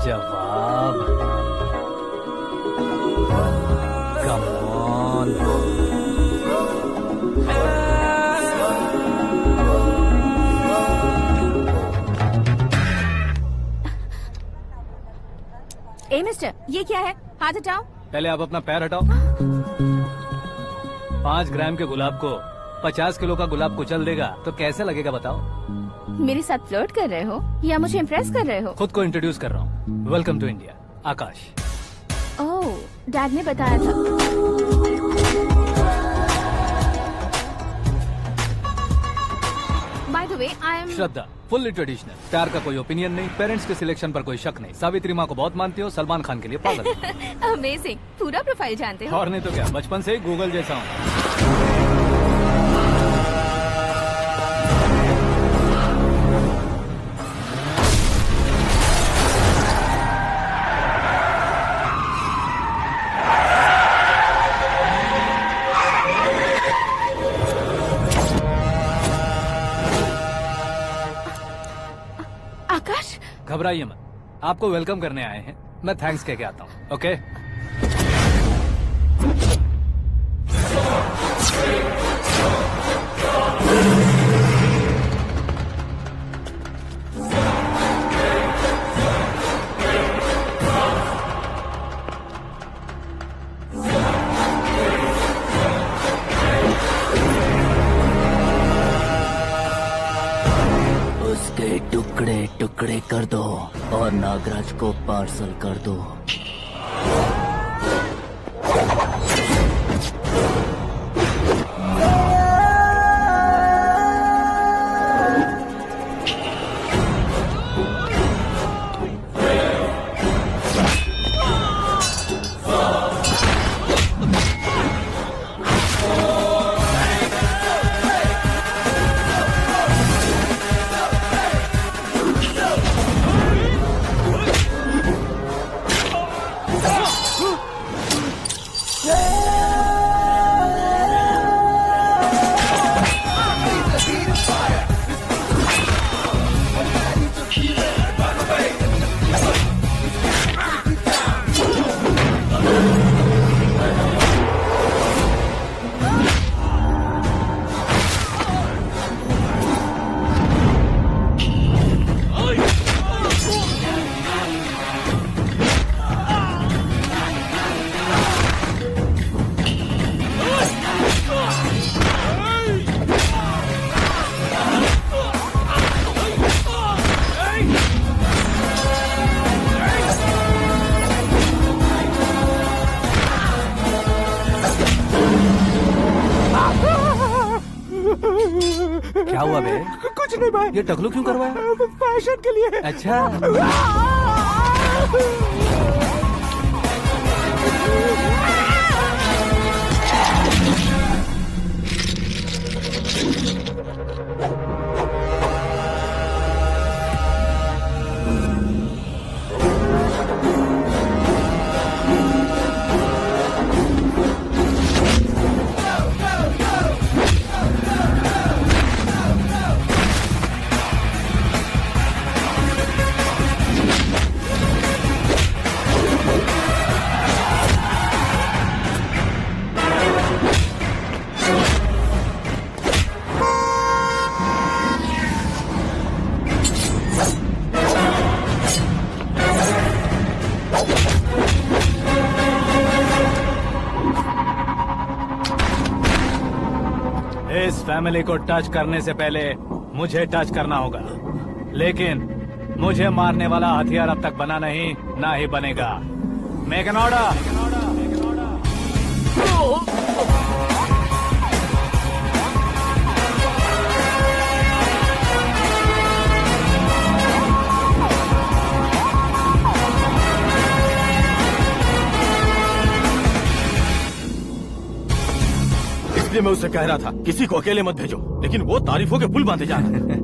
जवाब। Come on. A mister, ये क्या है? हाथ हटाओ। पहले आप अपना पैर हटाओ। 5 ग्राम के गुलाब को 50 किलो का गुलाब कुचल देगा तो कैसे लगेगा बताओ? मेरे साथ फ्लर्ट कर रहे हो या मुझे इम्प्रेस कर रहे हो? खुद को इंट्रोड्यूस कर रहा हूँ। Welcome to India, Akash. Oh, dad ने बताया था। By the way, I am Shraddha, fully traditional. प्यार का कोई ओपिनियन नहीं, पेरेंट्स के सिलेक्शन पर कोई शक नहीं। सावित्री माँ को बहुत मानती हो, सलमान खान के लिए पागल। अमेजिंग, पूरा प्रोफाइल जानते हो। और नहीं तो क्या, बचपन से ही गूगल जैसा हूँ। आकाश, घबराइए मत, आपको वेलकम करने आए हैं। मैं थैंक्स कह के आता हूँ। ओके? उसके टुकड़े टुकड़े कर दो और नागराज को पार्सल कर दो। क्या हुआ बे? कुछ नहीं भाई। ये टकलू क्यों करवाया? फैशन के लिए। अच्छा। इस फैमिली को टच करने से पहले मुझे टच करना होगा, लेकिन मुझे मारने वाला हथियार अब तक बना नहीं, ना ही बनेगा। Make an order. इसलिए मैं उससे कह रहा था किसी को अकेले मत भेजो, लेकिन वो तारीफों के पुल बांधे जा रहा है।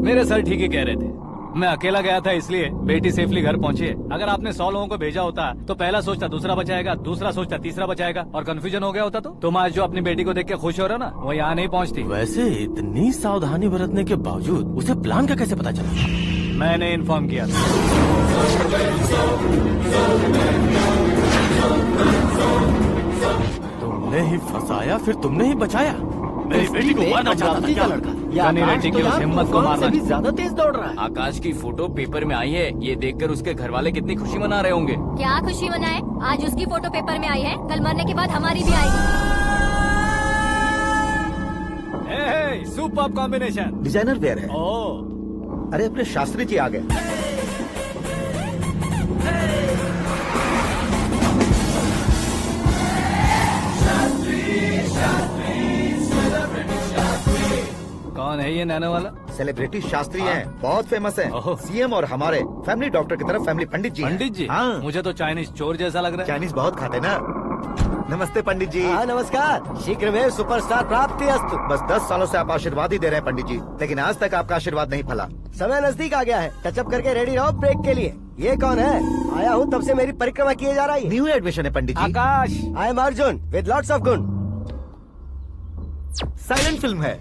मेरे सर ठीक ही कह रहे थे। मैं अकेला गया था इसलिए बेटी सेफली घर पहुंची है। अगर आपने 100 लोगों को भेजा होता तो पहला सोचता दूसरा बचाएगा, दूसरा सोचता तीसरा बचाएगा, और कंफ्यूजन हो गया होता तो तुम आज जो अपनी बेटी को देख के खुश हो रहे हो ना, वो यहाँ नहीं पहुँचती। वैसे इतनी सावधानी बरतने के बावजूद उसे प्लान का कैसे पता चला? मैंने इन्फॉर्म किया था। तुमने ही फंसाया, फिर तुमने ही बचाया। मेरी बेटी को मारना चाहता था क्या? गनी रेड्डी की उस हिम्मत को मारना भी ज्यादा तेज दौड़ रहा है। आकाश की फोटो पेपर में आई है, ये देखकर उसके घर वाले कितनी खुशी मना रहे होंगे। क्या खुशी मनाए? आज उसकी फोटो पेपर में आई है, कल मरने के बाद हमारी भी आएगी। Super combination. डिजाइनर वेयर है। ओ अरे अपने शास्त्री जी आ गए। कौन है ये नैनो वाला? सेलिब्रिटी शास्त्री हैं, बहुत फेमस हैं। ओहो। सीएम और हमारे फैमिली डॉक्टर की तरफ फैमिली पंडित जी हैं। पंडित जी? हाँ, मुझे तो चाइनीज चोर जैसा लग रहा है। चाइनीज बहुत खाते ना। नमस्ते पंडित जी। हाँ नमस्कार। शीघ्र में सुपरस्टार प्राप्ति अस्तु। बस 10 सालों से आप आशीर्वाद ही दे रहे हैं पंडित जी, लेकिन आज तक आपका आशीर्वाद नहीं फला। समय नजदीक आ गया है, टचअप करके रेडी रहो ब्रेक के लिए। ये कौन है? आया हूँ तब से मेरी परिक्रमा किए जा रही है। न्यू एडमिशन है Pandit ji. Akash. I am Arjun with lots of गुण। साइलेंट फिल्म है।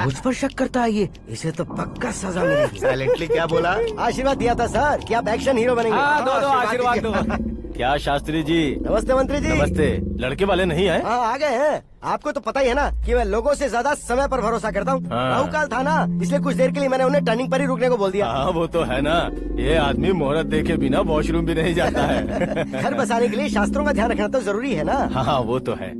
मुझ पर शक करता है ये, इसे तो पक्का सजा मिलेगी। साइलेंटली क्या बोला? आशीर्वाद दिया था सर कि आप एक्शन हीरो बनेंगे। हाँ, दो आशीर्वाद दो। क्या शास्त्री जी? नमस्ते मंत्री जी। नमस्ते। लड़के वाले नहीं आए? हाँ आ गए हैं। आपको तो पता ही है ना कि मैं लोगों से ज्यादा समय पर भरोसा करता हूँ। हाँ। राहु काल था ना, इसलिए कुछ देर के लिए मैंने उन्हें टर्निंग पर ही रुकने को बोल दिया। हाँ वो तो है ना, ये आदमी मुहूर्त देखे बिना वॉशरूम भी नहीं जाता है। घर बसाने के लिए शास्त्रों का ध्यान रखना तो जरूरी है ना। हाँ वो तो है।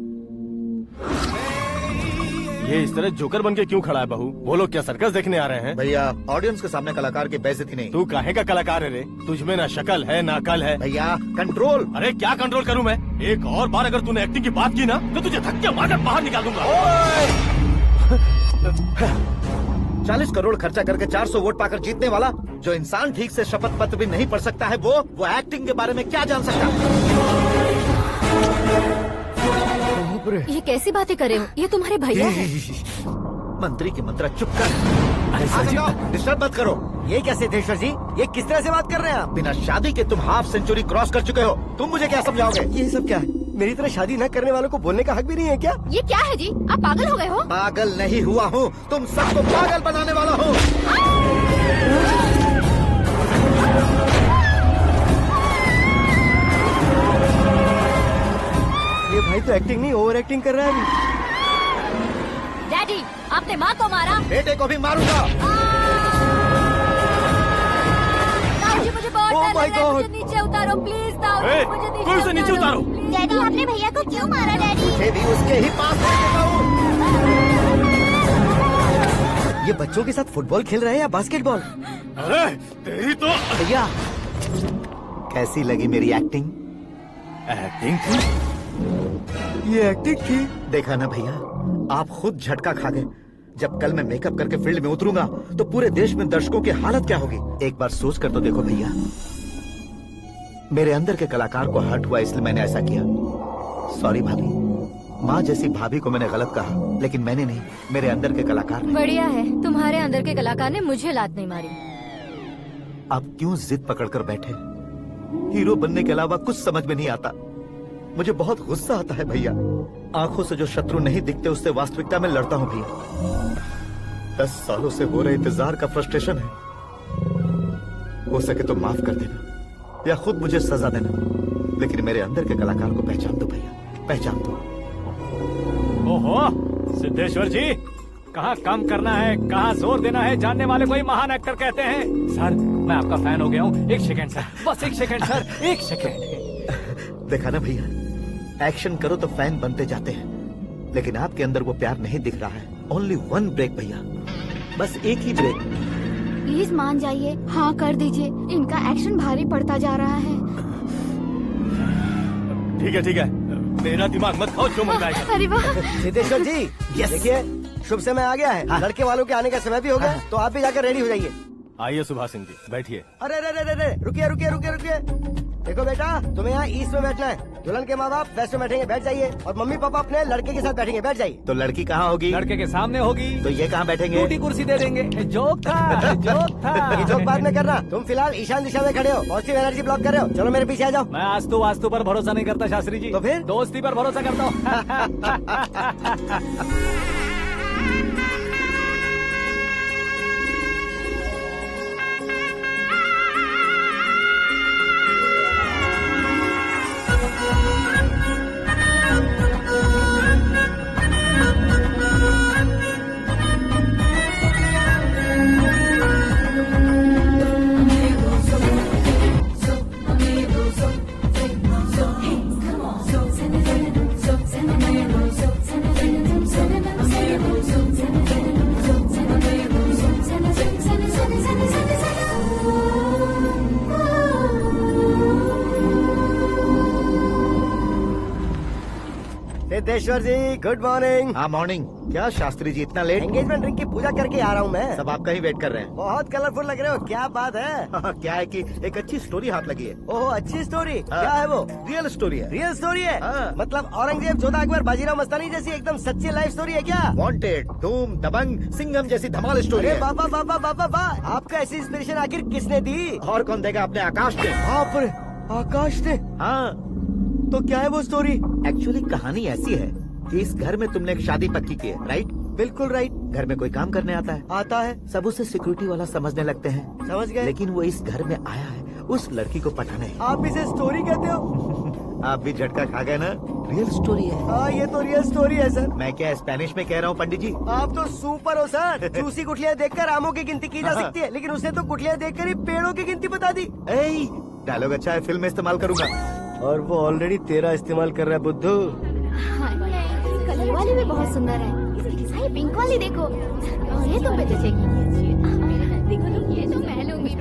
ये इस तरह जोकर बन के क्यों खड़ा है बहू? वो लोग क्या सर्कस देखने आ रहे हैं? भैया ऑडियंस के सामने कलाकार की बेइज्जती नहीं। तू काहे का कलाकार है रे? तुझमें ना शक्ल है ना अकल है। भैया कंट्रोल। अरे क्या कंट्रोल करूं मैं? एक और बार अगर तूने एक्टिंग की बात की ना तो तुझे धक्के मारकर बाहर निकाल दूंगा। 40 करोड़ खर्चा करके 400 वोट पाकर जीतने वाला, जो इंसान ठीक से शपथ पत्र भी नहीं पढ़ सकता है, वो एक्टिंग के बारे में क्या जान सकता है? ये कैसी बातें कर रहे हो? ये तुम्हारे भैया है। मंत्री की मंत्रा चुप कर। डिस्टर्ब मत करो। ये क्या सिद्धेश्वर जी, ये किस तरह से बात कर रहे हैं आप? बिना शादी के तुम हाफ सेंचुरी क्रॉस कर चुके हो, तुम मुझे क्या समझाओगे? ये सब क्या है? मेरी तरह शादी न करने वालों को बोलने का हक भी नहीं है क्या? ये क्या है जी? आप पागल हो गए हो? पागल नहीं हुआ हूँ, तुम सबको पागल बनाने वाला हूँ। ये भाई तो एक्टिंग नहीं ओवर एक्टिंग कर रहा है अभी। डैडी, आपने माँ को मारा। बेटे को भी मारूंगा। ताऊ जी मुझे बहुत Oh डर my लग रहा है, God! मुझे नीचे उतारो प्लीज। ताऊ जी ए, मुझे कोई उसे नीचे उतारो। डैडी आपने भैया को क्यों मारा डैडी? मुझे भी उसके ही पास लेके जाऊं। ये बच्चों के साथ फुटबॉल खेल रहे हैं या बास्केटबॉल? अरे तेरी तो भैया कैसी लगी मेरी एक्टिंग? एक्टिंग थी। ये एक्टिंग थी। देखा ना भैया, आप खुद झटका खा गए। जब कल मैं मेकअप करके फील्ड में उतरूंगा तो पूरे देश में दर्शकों की हालत क्या होगी? एक बार सोच कर तो देखो भैया। मेरे अंदर के कलाकार को हर्ट हुआ इसलिए मैंने ऐसा किया। सॉरी भाभी। माँ जैसी भाभी को मैंने गलत कहा, लेकिन मैंने नहीं, मेरे अंदर के कलाकार ने। बढ़िया है, तुम्हारे अंदर के कलाकार ने मुझे लात नहीं मारी। आप क्यों जिद पकड़कर बैठे? हीरो बनने के अलावा कुछ समझ में नहीं आता। मुझे बहुत गुस्सा आता है भैया। आंखों से जो शत्रु नहीं दिखते उससे वास्तविकता में लड़ता हूँ भैया। 10 सालों से हो रहे इंतजार का फ्रस्ट्रेशन है। हो सके तो माफ कर देना या खुद मुझे सजा देना, लेकिन मेरे अंदर के कलाकार को पहचान दो भैया, पहचान दो। ओहो सिद्धेश्वर जी, कहाँ कम करना है, कहाँ जोर देना है, जानने वाले को ही महान एक्टर कहते हैं। सर मैं आपका फैन हो गया हूँ। एक सेकंड सर, बस एक सेकंड सर, एक सेकंड। देखा ना भैया, एक्शन करो तो फैन बनते जाते हैं, लेकिन आपके अंदर वो प्यार नहीं दिख रहा है। ओनली वन ब्रेक भैया, बस एक ही ब्रेक। प्लीज मान जाइए, हाँ कर दीजिए। इनका एक्शन भारी पड़ता जा रहा है। ठीक है, मेरा दिमाग मत खाओ, जो मंगाएगा। अरे वाह। सिद्धेश्वर जी Yes. देखिए शुभ समय आ गया है। लड़के वालों के आने का समय भी हो गया, तो आप भी जाकर रेडी हो जाइए। आइए सुभाष सिंह जी, बैठिए। अरे रे रे रे रे, रुकिए रुकिए रुकिए रुकिए। देखो बेटा, तुम्हें यहाँ ईस्ट में बैठना है। दुल्हन के माँ बाप वेस्ट में बैठेंगे, बैठ जाइए। और मम्मी पापा अपने लड़के के साथ बैठेंगे, बैठ जाइए। तो लड़की कहाँ होगी? लड़के के सामने होगी। तो ये कहाँ बैठेंगे? टूटी कुर्सी दे देंगे। जोक था, जोक था। ये जोक बाद में करना। तुम फिलहाल ईशान दिशा में खड़े हो, पॉजिटिव एनर्जी ब्लॉक कर रहे हो। चलो मेरे पीछे आ जाओ। मैं आस्तु वास्तु पर भरोसा नहीं करता शास्त्री जी। तो फिर? दोस्ती पर भरोसा करता हूँ। सिद्धेश्वर जी गुड मॉर्निंग। हाँ मॉर्निंग। क्या शास्त्री जी इतना लेट? एंगेजमेंट रिंग की पूजा करके आ रहा हूँ मैं। सब आपका ही वेट कर रहे हैं। बहुत कलरफुल लग रहे हो, क्या बात है? क्या है कि एक अच्छी स्टोरी हाथ लगी है। ओह अच्छी स्टोरी, हाँ। क्या है वो? रियल स्टोरी है। रियल स्टोरी है? हाँ। मतलब औरंगजेब, जोधा अकबर, बाजीराव मस्तानी जैसी एकदम सच्ची लाइफ स्टोरी है क्या? वांटेड, धूम, दबंग, सिंघम जैसी धमाल स्टोरी अरे है। बाबा बाबा बाबा बाबा, आपका ऐसी इंस्पिरेशन आखिर किसने दी? और कौन देगा? अपने आकाश ने। बाप रे, आकाश ने? हाँ, तो क्या है वो स्टोरी? एक्चुअली कहानी ऐसी है कि इस घर में तुमने एक शादी पक्की की है, राइट? बिल्कुल राइट। घर में कोई काम करने आता है, आता है, सब उसे सिक्योरिटी वाला समझने लगते हैं, समझ गए। लेकिन वो इस घर में आया है उस लड़की को पटाने। आप इसे स्टोरी कहते हो? आप भी झटका खा गए ना? रियल स्टोरी है। हाँ ये तो रियल स्टोरी है सर। मैं क्या स्पेनिश में कह रहा हूँ पंडित जी? आप तो सुपर हो सर। चूसी गुठलियाँ देखकर आमों की गिनती की जा सकती है, लेकिन उसने तो गुठलियाँ देखकर ही पेड़ों की गिनती बता दी। डायलॉग अच्छा है, फिल्म में इस्तेमाल करूंगा। और वो ऑलरेडी तेरा इस्तेमाल कर रहा है बुद्धू। कलर वाली भी बहुत सुंदर है। इसकी डिजाइन पिंक वाली देखो, ये तुम पे जचेगी। देखो ये तो मैं लूंगी।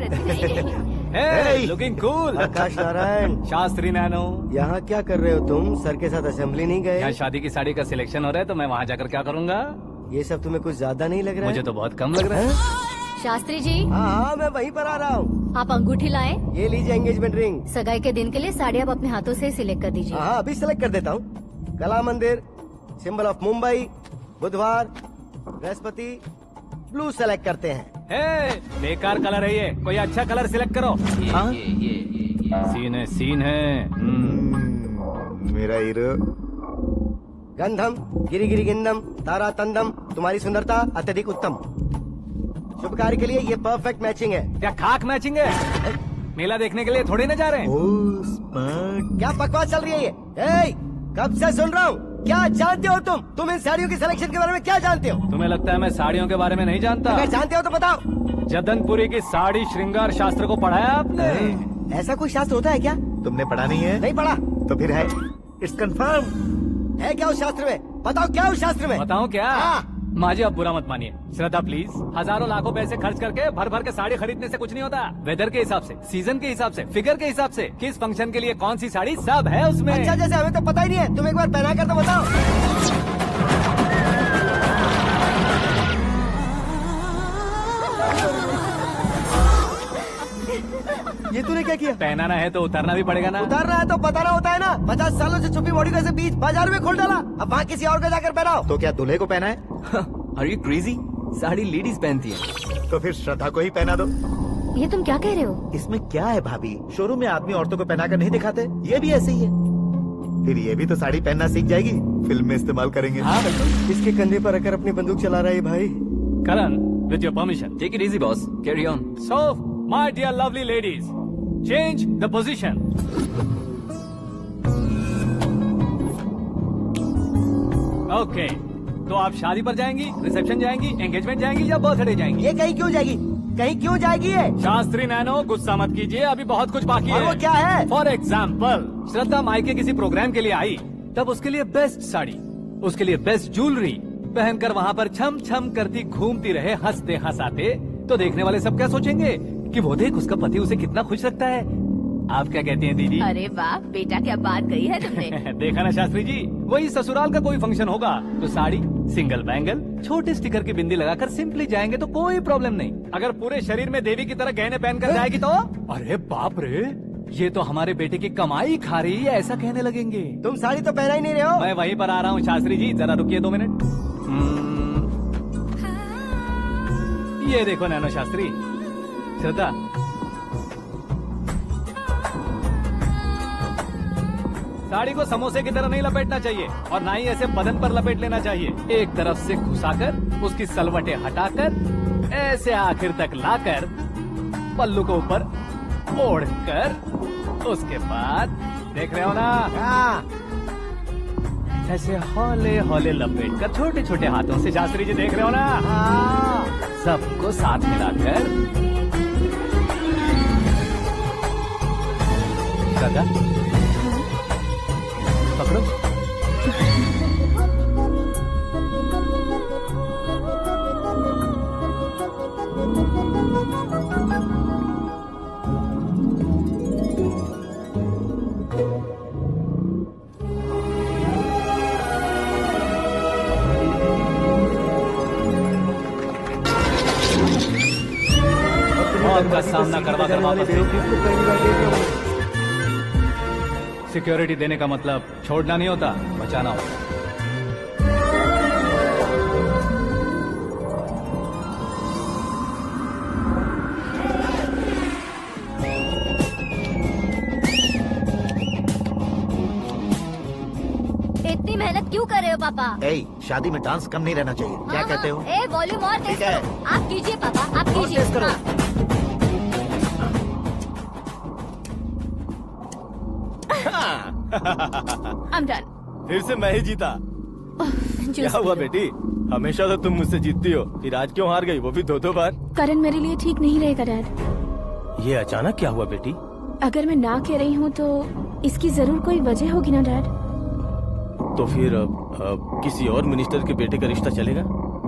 Hey, looking cool. आकाश नारायण, शास्त्री नैनो, यहाँ क्या कर रहे हो तुम? सर के साथ असेंबली नहीं यहाँ गए? शादी की साड़ी का सिलेक्शन हो रहा है तो मैं वहाँ जाकर क्या करूँगा? ये सब तुम्हें कुछ ज्यादा नहीं लग रहा मुझे है? तो बहुत कम लग रहा है। शास्त्री जी, हाँ हाँ मैं वहीं पर आ रहा हूँ। आप अंगूठी लाएं। ये लीजिए एंगेजमेंट रिंग। सगाई के दिन के लिए साड़ी आप अपने हाथों से सिलेक्ट कर दीजिए। हाँ अभी सेलेक्ट कर देता हूँ। कला मंदिर, सिंबल ऑफ मुंबई, बुधवार, बृहस्पति, ब्लू सेलेक्ट करते हैं। हे, बेकार कलर है ये, कोई अच्छा कलर सिलेक्ट करो। सीन है। मेरा हीरो। गंधम, गिरी गिरी गिंदम, तारा तंदम, तुम्हारी सुंदरता अत्यधिक उत्तम। शुभ कार्य के लिए ये परफेक्ट मैचिंग है। क्या खाक मैचिंग है? मेला देखने के लिए थोड़ी ना जा रहे हैं। Oh smart. क्या बकवास चल रही है ये? कब से सुन रहा हूँ। क्या जानते हो तुम? तुम इन साड़ियों की सिलेक्शन के बारे में क्या जानते हो? तुम्हें लगता है मैं साड़ियों के बारे में नहीं जानता? अगर जानते हो तो बताओ। जदनपुरी की साड़ी श्रृंगार शास्त्र को पढ़ाया आपने? ऐसा कोई शास्त्र होता है क्या? तुमने पढ़ा नहीं है? नहीं पढ़ा। तो फिर है, इट्स कंफर्म। है क्या उस शास्त्र में? बताओ क्या उस शास्त्र में? बताऊं क्या? हाँ। माँ जी आप बुरा मत मानिए, श्रद्धा प्लीज। हजारों लाखों पैसे खर्च करके भर भर के साड़ी खरीदने से कुछ नहीं होता। वेदर के हिसाब से, सीजन के हिसाब से, फिगर के हिसाब से, किस फंक्शन के लिए कौन सी साड़ी, सब है उसमें। अच्छा जैसे हमें तो पता ही नहीं है, तुम एक बार पहना कर तो बताओ। ये तूने क्या किया? पहनाना है तो उतारना भी पड़ेगा ना। उतारना है तो बताना होता है ना। 50 सालों से छुपी बॉडी को ऐसे बीच बाजार में खोल डाला, अब वहाँ किसी और को जाकर पहनाओ। तो क्या दूल्हे को पहना है? Are you crazy? Sari ladies पहनती है। तो फिर श्रद्धा को ही पहना दो। ये तुम क्या कह रहे हो? इसमें क्या है भाभी? शोरूम में आदमी औरतों को पहनाकर नहीं दिखाते, ये भी ऐसे ही है। फिर ये भी तो साड़ी पहनना सीख जाएगी, फिल्म में इस्तेमाल करेंगे। हाँ बिल्कुल। इसके कंधे पर रखकर अपनी बंदूक चला रहा है भाई। Karan, with your permission. Take it easy boss, carry on. So, my dear lovely ladies, change the position. Okay, तो आप शादी पर जाएंगी, रिसेप्शन जाएंगी, एंगेजमेंट जाएंगी या बर्थडे जाएंगी? ये कहीं क्यों जाएगी? कहीं क्यों जाएगी ये? शास्त्री नैनो गुस्सा मत कीजिए, अभी बहुत कुछ बाकी और है। वो क्या है? फॉर एग्जाम्पल, श्रद्धा मायके किसी प्रोग्राम के लिए आई, तब उसके लिए बेस्ट साड़ी, उसके लिए बेस्ट ज्वेलरी पहनकर वहाँ पर छम छम करती घूमती रहे हंसते हंसाते, तो देखने वाले सब क्या सोचेंगे कि वो देख उसका पति उसे कितना खुश रखता है। आप क्या कहती हैं दीदी? अरे वाह बेटा, क्या बात कही है तुमने। देखा ना शास्त्री जी, वही ससुराल का कोई फंक्शन होगा तो साड़ी, सिंगल बैंगल, छोटे स्टिकर की बिंदी लगाकर सिंपली जाएंगे तो कोई प्रॉब्लम नहीं। अगर पूरे शरीर में देवी की तरह गहने पहनकर जाएगी तो अरे बाप रे, ये तो हमारे बेटे की कमाई खा रही है, ऐसा कहने लगेंगे। तुम साड़ी तो पहना ही नहीं रहे हो। मैं वहीं पर आ रहा हूँ शास्त्री जी, जरा रुकिए 2 मिनट। ये देखो नैनो शास्त्री, श्रद्धा, साड़ी को समोसे की तरह नहीं लपेटना चाहिए और ना ही ऐसे बदन पर लपेट लेना चाहिए। एक तरफ से घुसाकर, उसकी सलवटें हटाकर, ऐसे आखिर तक लाकर, पल्लू को ऊपर ओढ़कर, उसके बाद देख रहे हो ना, ऐसे हौले हौले लपेट कर छोटे छोटे हाथों से, शास्त्री जी देख रहे हो ना, सबको साथ मिलाकर, दादा पकड़ो। सबका सामना करवा कर वापस सिक्योरिटी देने का मतलब छोड़ना नहीं होता, बचाना होता। इतनी मेहनत क्यों कर रहे हो पापा? ए, शादी में डांस कम नहीं रहना चाहिए, क्या कहते हो? ए वॉल्यूम और तेज ठीक है। करो। आप कीजिए पापा, आप और कीजिए। तेज करो। I'm done. फिर से मैं ही जीता। क्या हुआ बेटी, हमेशा तो तुम मुझसे जीतती हो, फिर आज क्यों हार गई, वो भी 2-2 बार? करण मेरे लिए ठीक नहीं रहेगा डैड। ये अचानक क्या हुआ बेटी? अगर मैं ना कह रही हूँ तो इसकी जरूर कोई वजह होगी ना डैड। तो फिर किसी और मिनिस्टर के बेटे का रिश्ता चलेगा?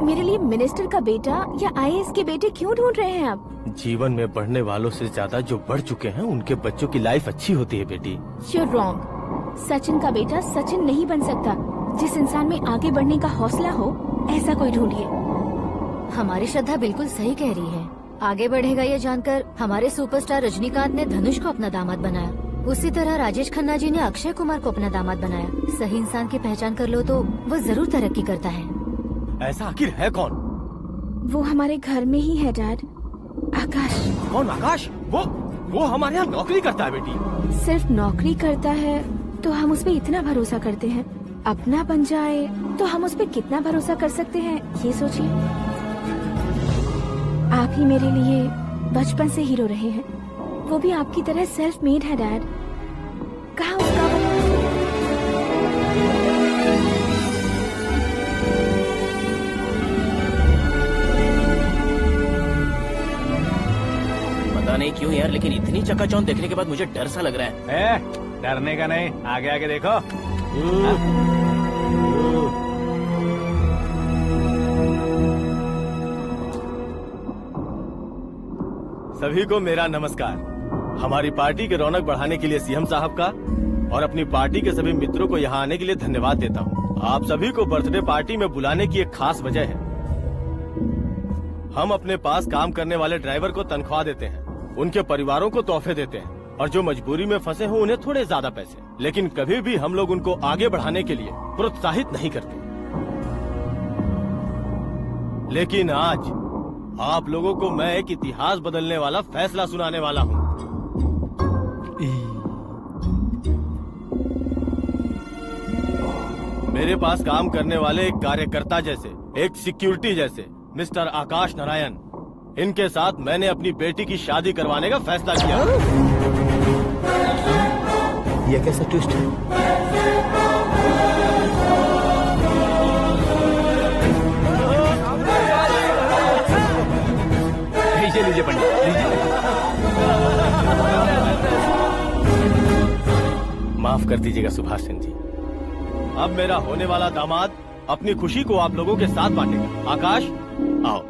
मेरे लिए मिनिस्टर का बेटा या आईएएस के बेटे क्यों ढूंढ रहे हैं आप? जीवन में बढ़ने वालों से ज्यादा जो बढ़ चुके हैं उनके बच्चों की लाइफ अच्छी होती है बेटी। You're wrong. सचिन का बेटा सचिन नहीं बन सकता। जिस इंसान में आगे बढ़ने का हौसला हो ऐसा कोई ढूंढिए। हमारी श्रद्धा बिल्कुल सही कह रही है। आगे बढ़ेगा ये जानकर हमारे सुपरस्टार रजनीकांत ने धनुष को अपना दामाद बनाया, उसी तरह राजेश खन्ना जी ने अक्षय कुमार को अपना दामाद बनाया। सही इंसान की पहचान कर लो तो वो जरूर तरक्की करता है। ऐसा आखिर है कौन? वो हमारे घर में ही है डैड, आकाश। कौन आकाश? वो हमारे यहाँ नौकरी करता है बेटी। सिर्फ नौकरी करता है तो हम उस पर इतना भरोसा करते हैं, अपना बन जाए तो हम उस पर कितना भरोसा कर सकते हैं ये सोचिए। आप ही मेरे लिए बचपन से हीरो रहे हैं, वो भी आपकी तरह सेल्फ मेड है डैड। कहाँ उसका पता नहीं क्यों यार, लेकिन इतनी चकाचौंध देखने के बाद मुझे डर सा लग रहा है। डरने का नहीं, आगे आगे देखो। सभी को मेरा नमस्कार। हमारी पार्टी की रौनक बढ़ाने के लिए सीएम साहब का और अपनी पार्टी के सभी मित्रों को यहाँ आने के लिए धन्यवाद देता हूँ। आप सभी को बर्थडे पार्टी में बुलाने की एक खास वजह है। हम अपने पास काम करने वाले ड्राइवर को तनख्वाह देते हैं, उनके परिवारों को तोहफे देते हैं और जो मजबूरी में फंसे हो उन्हें थोड़े ज्यादा पैसे, लेकिन कभी भी हम लोग उनको आगे बढ़ाने के लिए प्रोत्साहित नहीं करते। लेकिन आज आप लोगों को मैं एक इतिहास बदलने वाला फैसला सुनाने वाला हूँ। मेरे पास काम करने वाले एक कार्यकर्ता जैसे, एक सिक्योरिटी जैसे मिस्टर आकाश नारायण, इनके साथ मैंने अपनी बेटी की शादी करवाने का फैसला किया। ये कैसा ट्विस्ट है? लीजिए पंडित, लीजिए। माफ कर दीजिएगा सुभाष सिंह जी। अब मेरा होने वाला दामाद अपनी खुशी को आप लोगों के साथ बांटेगा। आकाश, आओ।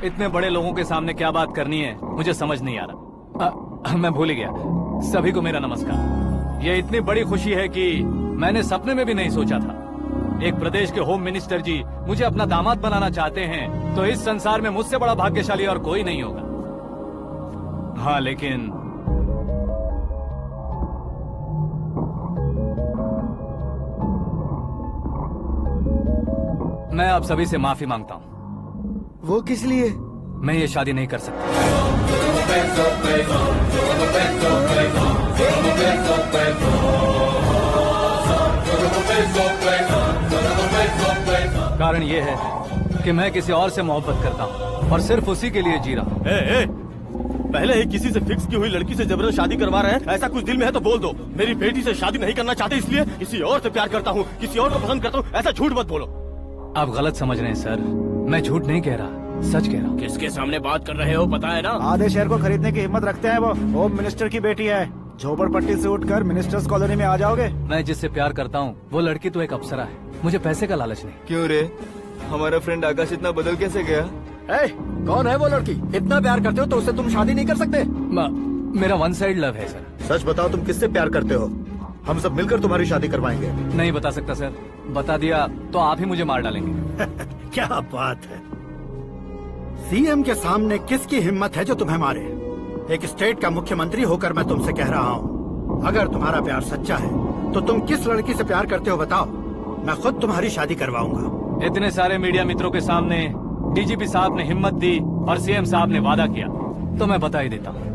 इतने बड़े लोगों के सामने क्या बात करनी है मुझे समझ नहीं आ रहा। मैं भूल ही गया। सभी को मेरा नमस्कार। ये इतनी बड़ी खुशी है कि मैंने सपने में भी नहीं सोचा था। एक प्रदेश के होम मिनिस्टर जी मुझे अपना दामाद बनाना चाहते हैं तो इस संसार में मुझसे बड़ा भाग्यशाली और कोई नहीं होगा। हाँ, लेकिन मैं आप सभी से माफी मांगता हूँ। वो किस लिए? मैं ये शादी नहीं कर सकता। कारण ये है कि मैं किसी और से मोहब्बत करता हूँ और सिर्फ उसी के लिए जी रहा हूँ। पहले ही किसी से फिक्स की हुई लड़की से जबरदस्त शादी करवा रहे हैं। ऐसा कुछ दिल में है तो बोल दो। मेरी बेटी से शादी नहीं करना चाहते इसलिए किसी और से प्यार करता हूँ, किसी और को पसंद करता हूँ, ऐसा झूठ मत बोलो। आप गलत समझ रहे हैं सर, मैं झूठ नहीं कह रहा, सच कह रहा हूँ। किसके सामने बात कर रहे हो पता है ना? आधे शहर को खरीदने की हिम्मत रखते हैं वो। होम मिनिस्टर की बेटी है, झोपड़पट्टी से उठकर मिनिस्टर्स कॉलोनी में आ जाओगे। मैं जिससे प्यार करता हूँ वो लड़की तो एक अप्सरा है, मुझे पैसे का लालच नहीं। क्यों रे, हमारा फ्रेंड आकाश इतना बदल कैसे गया? कौन है वो लड़की? इतना प्यार करते हो तो उससे तुम शादी नहीं कर सकते? मेरा वन साइड लव है सर। सच बताओ, तुम किससे प्यार करते हो? हम सब मिलकर तुम्हारी शादी करवाएंगे। नहीं बता सकता सर, बता दिया तो आप ही मुझे मार डालेंगे। क्या बात है, सीएम के सामने किसकी हिम्मत है जो तुम्हें मारे? एक स्टेट का मुख्यमंत्री होकर मैं तुमसे कह रहा हूँ, अगर तुम्हारा प्यार सच्चा है तो तुम किस लड़की से प्यार करते हो बताओ, मैं खुद तुम्हारी शादी करवाऊंगा। इतने सारे मीडिया मित्रों के सामने डीजीपी साहब ने हिम्मत दी और सीएम साहब ने वादा किया, तो मैं बता ही देता हूँ।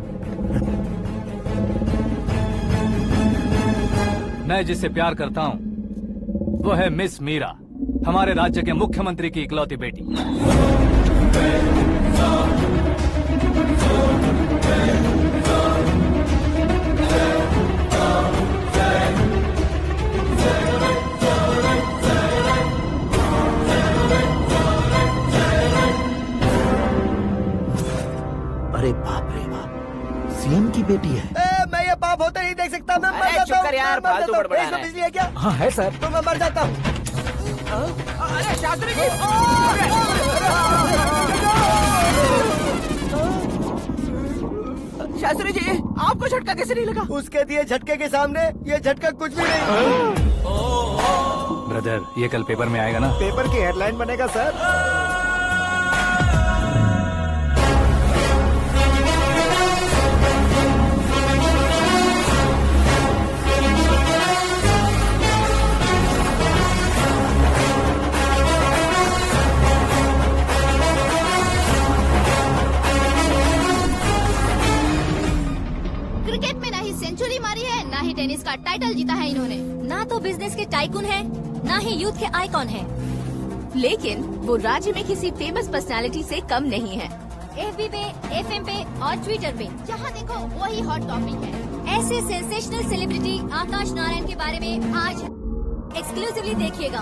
मैं जिससे प्यार करता हूँ वो है मिस मीरा, हमारे राज्य के मुख्यमंत्री की इकलौती बेटी। अरे बाप रे बाप, सीएम की बेटी है। मैं ये पाप होते नहीं देख सकता। मैं मर जाता हूँ यार, फालतू बड़बड़ा रहा है। बिजली है क्या? हाँ है सर। तो मैं मर जाता हूँ। अरे शास्त्री जी, शास्त्री जी, आपको झटका कैसे नहीं लगा? उसके दिए झटके के सामने ये झटका कुछ भी नहीं। ब्रदर, ये कल पेपर में आएगा ना? पेपर की हेडलाइन बनेगा सर। क्रिकेट में ना ही सेंचुरी मारी है, ना ही टेनिस का टाइटल जीता है इन्होंने। ना तो बिजनेस के टाइकून है, ना ही यूथ के आइकॉन है। लेकिन वो राज्य में किसी फेमस पर्सनालिटी से कम नहीं है। एफबी पे, एफएम पे और ट्विटर पे जहाँ देखो वही हॉट टॉपिक है। ऐसे सेंसेशनल सेलिब्रिटी आकाश नारायण के बारे में आज एक्सक्लूसिवली देखिएगा।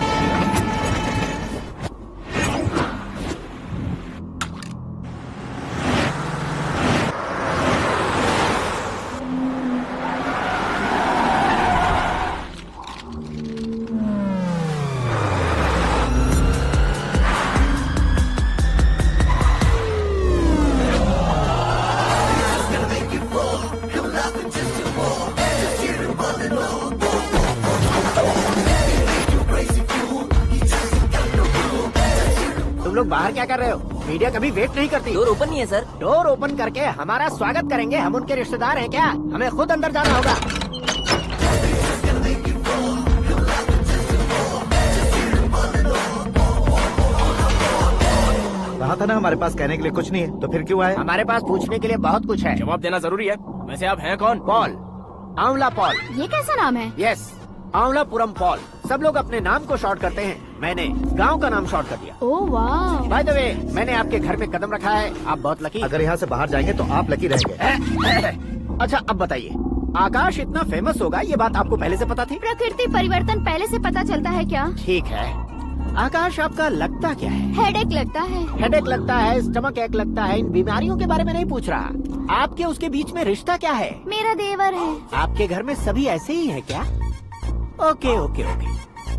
तुम लोग बाहर क्या कर रहे हो? मीडिया कभी वेट नहीं करती। डोर ओपन नहीं है सर। डोर ओपन करके हमारा स्वागत करेंगे? हम उनके रिश्तेदार हैं क्या? हमें खुद अंदर जाना होगा। कहा था ना हमारे पास कहने के लिए कुछ नहीं है, तो फिर क्यों आए? हमारे पास पूछने के लिए बहुत कुछ है। जवाब देना जरूरी है। वैसे आप हैं कौन? पॉल, आंवला पॉल। ये कैसा नाम है? Yes, Anwalapuram Paul. सब लोग अपने नाम को शॉर्ट करते हैं, मैंने गांव का नाम शॉर्ट कर दिया। ओह वाह। बाय द वे, मैंने आपके घर पे कदम रखा है, आप बहुत लकी। अगर यहाँ से बाहर जाएंगे तो आप लकी रहेंगे। अच्छा अब बताइए, आकाश इतना फेमस होगा ये बात आपको पहले से पता थी? प्रकृति परिवर्तन पहले से पता चलता है क्या? ठीक है, आकाश आपका लगता क्या है? हेडेक लगता है। हेडेक लगता है, स्टमक एक लगता है, इन बीमारियों के बारे में नहीं पूछ रहा। आपके उसके बीच में रिश्ता क्या है? मेरा देवर है। आपके घर में सभी ऐसे ही है क्या? Okay okay okay.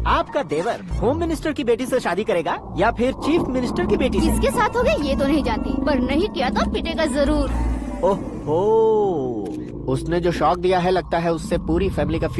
आपका देवर होम मिनिस्टर की बेटी से शादी करेगा या फिर चीफ मिनिस्टर की बेटी से? किसके साथ होगा ये तो नहीं जानती, पर नहीं किया तो पिटेगा जरूर। ओहो, उसने जो शौक दिया है लगता है उससे पूरी फैमिली का